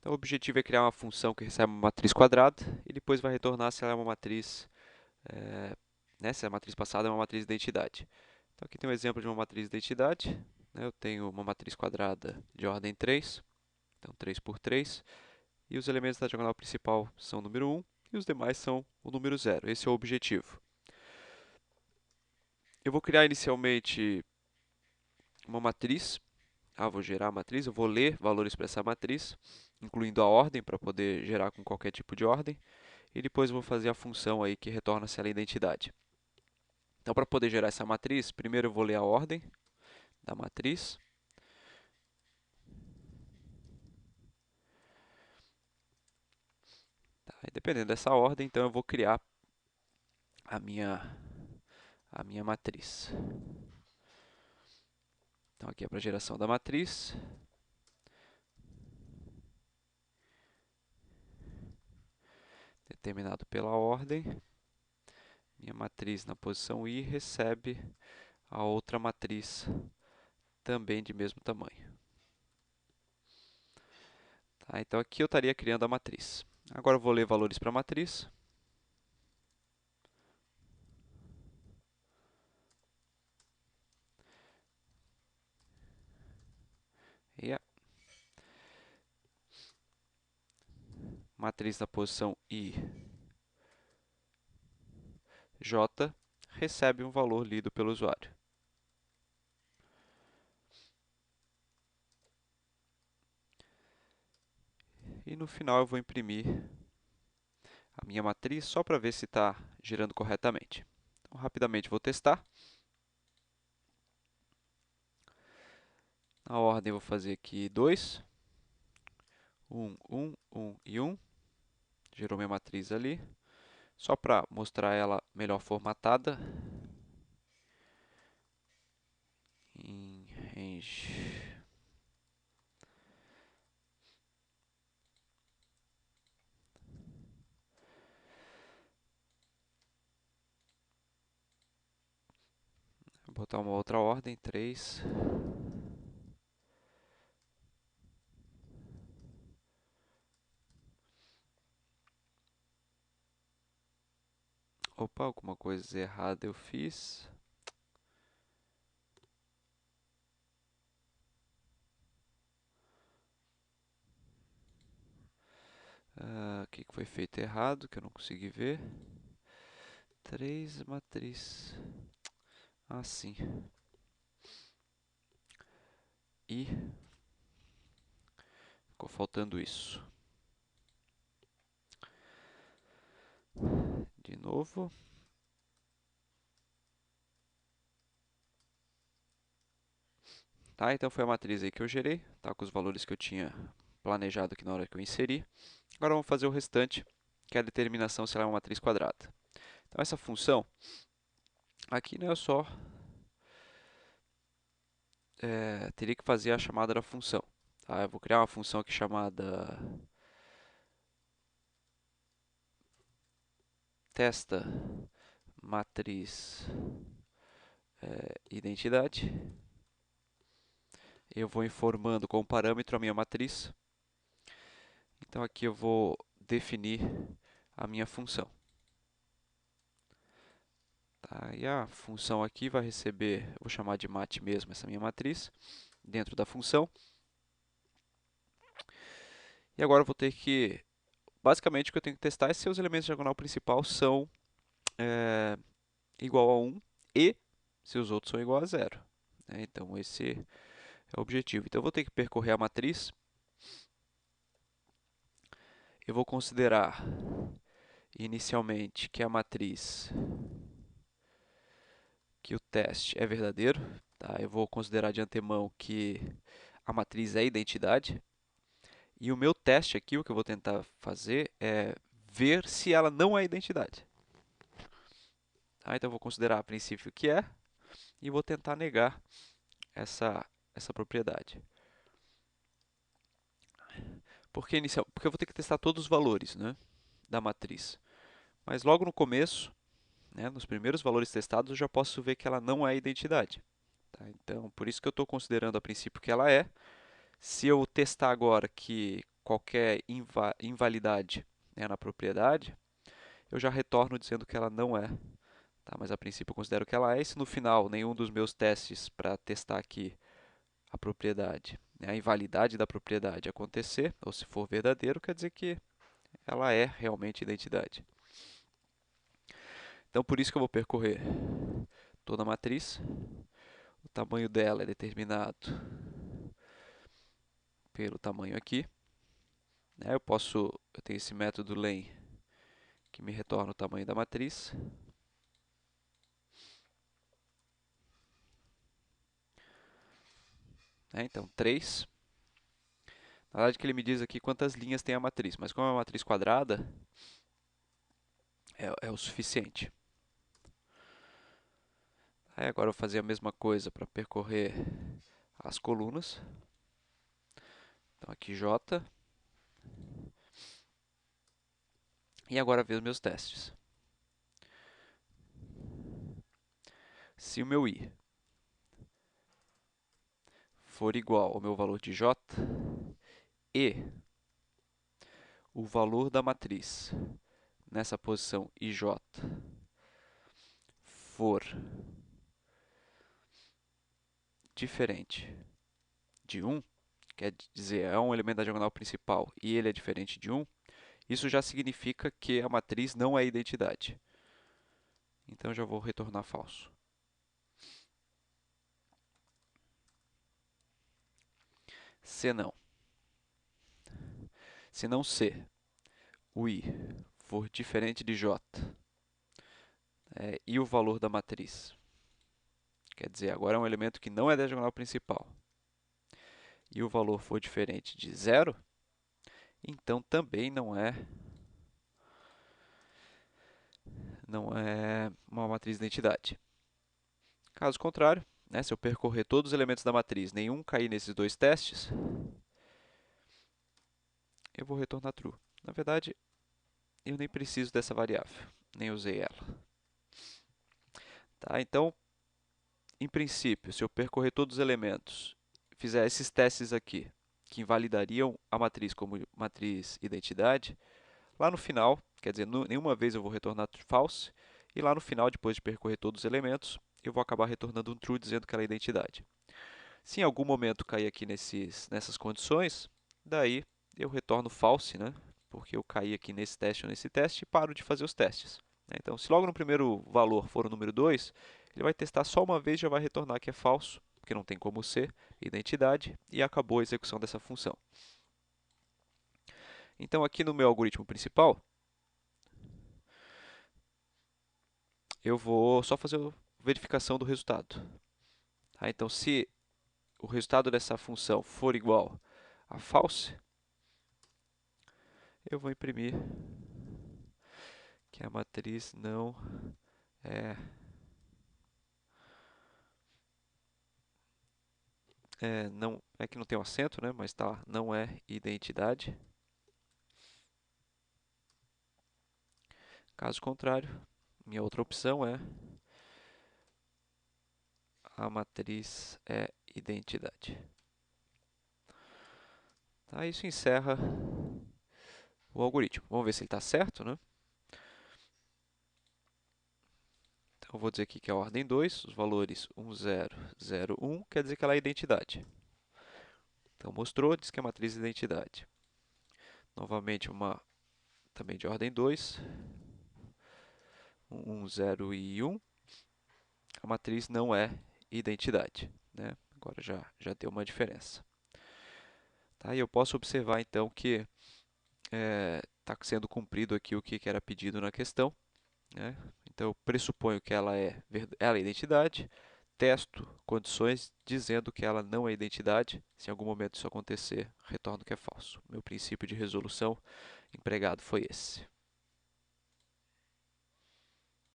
Então, o objetivo é criar uma função que recebe uma matriz quadrada e depois vai retornar se ela é uma matriz, se a matriz passada é uma matriz de identidade. Então, aqui tem um exemplo de uma matriz de identidade. Né? Eu tenho uma matriz quadrada de ordem 3, então 3 por 3, e os elementos da diagonal principal são o número 1 e os demais são o número 0. Esse é o objetivo. Eu vou criar inicialmente uma matriz. Vou gerar a matriz, eu vou ler valores para essa matriz, incluindo a ordem, para poder gerar com qualquer tipo de ordem. E depois eu vou fazer a função aí que retorna se ela é identidade. Então, para poder gerar essa matriz, primeiro eu vou ler a ordem da matriz. Tá? E dependendo dessa ordem, então eu vou criar a minha matriz. Então, aqui é para geração da matriz. Determinado pela ordem. Minha matriz na posição i recebe a outra matriz também de mesmo tamanho. Tá? Então, aqui eu estaria criando a matriz. Agora eu vou ler valores para a matriz. E a matriz na posição i, j, recebe um valor lido pelo usuário. E no final eu vou imprimir a minha matriz só para ver se está girando corretamente. Então, rapidamente vou testar. Na ordem vou fazer aqui 2, 1, 1, 1 e 1. Gerou minha matriz ali. Só para mostrar ela melhor formatada. Em range. Vou botar uma outra ordem, 3. Opa, alguma coisa errada eu fiz. O que foi feito errado, que eu não consegui ver? 3 matriz. Sim. E ficou faltando isso. De novo. Tá, então foi a matriz aí que eu gerei, tá, com os valores que eu tinha planejado aqui na hora que eu inseri. Agora vamos fazer o restante, que é a determinação se ela é uma matriz quadrada. Então essa função aqui não é só teria que fazer a chamada da função. Tá? Eu vou criar uma função aqui chamada testa matriz identidade. Eu vou informando como parâmetro a minha matriz. Então aqui eu vou definir a minha função. Tá? E a função aqui vai receber, vou chamar de mat mesmo essa minha matriz, dentro da função. E agora eu vou ter que, basicamente o que eu tenho que testar é se os elementos da diagonal principal são igual a 1 e se os outros são igual a 0. Né? Então esse é o objetivo. Então eu vou ter que percorrer a matriz. Eu vou considerar inicialmente que a matriz, que o teste é verdadeiro. Tá? Eu vou considerar de antemão que a matriz é identidade. E o meu teste aqui, o que eu vou tentar fazer é ver se ela não é identidade. Tá? Então eu vou considerar a princípio que é e vou tentar negar essa propriedade. Porque eu vou ter que testar todos os valores, né, da matriz. Mas logo no começo, né, nos primeiros valores testados, eu já posso ver que ela não é identidade. Tá? Então, por isso que eu estou considerando a princípio que ela é. Se eu testar agora que qualquer invalidade, né, na propriedade, eu já retorno dizendo que ela não é. Tá? Mas a princípio eu considero que ela é, e se no final nenhum dos meus testes para testar aqui a propriedade, né, a invalidade da propriedade acontecer, ou se for verdadeiro, quer dizer que ela é realmente identidade. Então, por isso que eu vou percorrer toda a matriz. O tamanho dela é determinado pelo tamanho aqui. Né? Eu tenho esse método len que me retorna o tamanho da matriz. Então, 3. Na verdade, que ele me diz aqui quantas linhas tem a matriz, mas como é uma matriz quadrada, é o suficiente. Aí agora eu vou fazer a mesma coisa para percorrer as colunas. Então aqui J. E agora ver os meus testes. Se o meu I for igual ao meu valor de J e o valor da matriz nessa posição IJ for diferente de 1, quer dizer, é um elemento da diagonal principal e ele é diferente de 1, isso já significa que a matriz não é identidade. Então, eu já vou retornar falso. Se não. Se não C, o I for diferente de J e o valor da matriz, quer dizer, agora é um elemento que não é da diagonal principal, e o valor for diferente de 0, então também não é uma matriz de identidade. Caso contrário, né, se eu percorrer todos os elementos da matriz, nenhum cair nesses dois testes, eu vou retornar true. Na verdade, eu nem preciso dessa variável, nem usei ela. Tá? Então, em princípio, se eu percorrer todos os elementos, fizer esses testes aqui, que invalidariam a matriz como matriz identidade, lá no final, quer dizer, nenhuma vez eu vou retornar false, e lá no final, depois de percorrer todos os elementos, eu vou acabar retornando um true dizendo que ela é identidade. Se em algum momento cair aqui nessas condições, daí eu retorno false, né? Porque eu caí aqui nesse teste ou nesse teste e paro de fazer os testes. Né? Então, se logo no primeiro valor for o número 2, ele vai testar só uma vez e já vai retornar que é falso, porque não tem como ser identidade, e acabou a execução dessa função. Então, aqui no meu algoritmo principal, eu vou só fazer a verificação do resultado. Tá? Então, se o resultado dessa função for igual a false, eu vou imprimir que a matriz não é, não é que não tem um acento, né? Mas tá, não é identidade. Caso contrário, minha outra opção é a matriz é identidade. Tá, isso encerra o algoritmo. Vamos ver se ele está certo, né? Então, eu vou dizer aqui que é a ordem 2, os valores 1, 0, 0, 1, quer dizer que ela é identidade. Então, mostrou, diz que é a matriz identidade. Novamente, uma também de ordem 2, 1, 0 e 1. A matriz não é identidade. Né? Agora já deu uma diferença. Tá? E eu posso observar, então, que está sendo cumprido aqui o que era pedido na questão. Né? Então, eu pressuponho que ela é identidade, testo condições dizendo que ela não é identidade. Se em algum momento isso acontecer, retorno que é falso. Meu princípio de resolução empregado foi esse.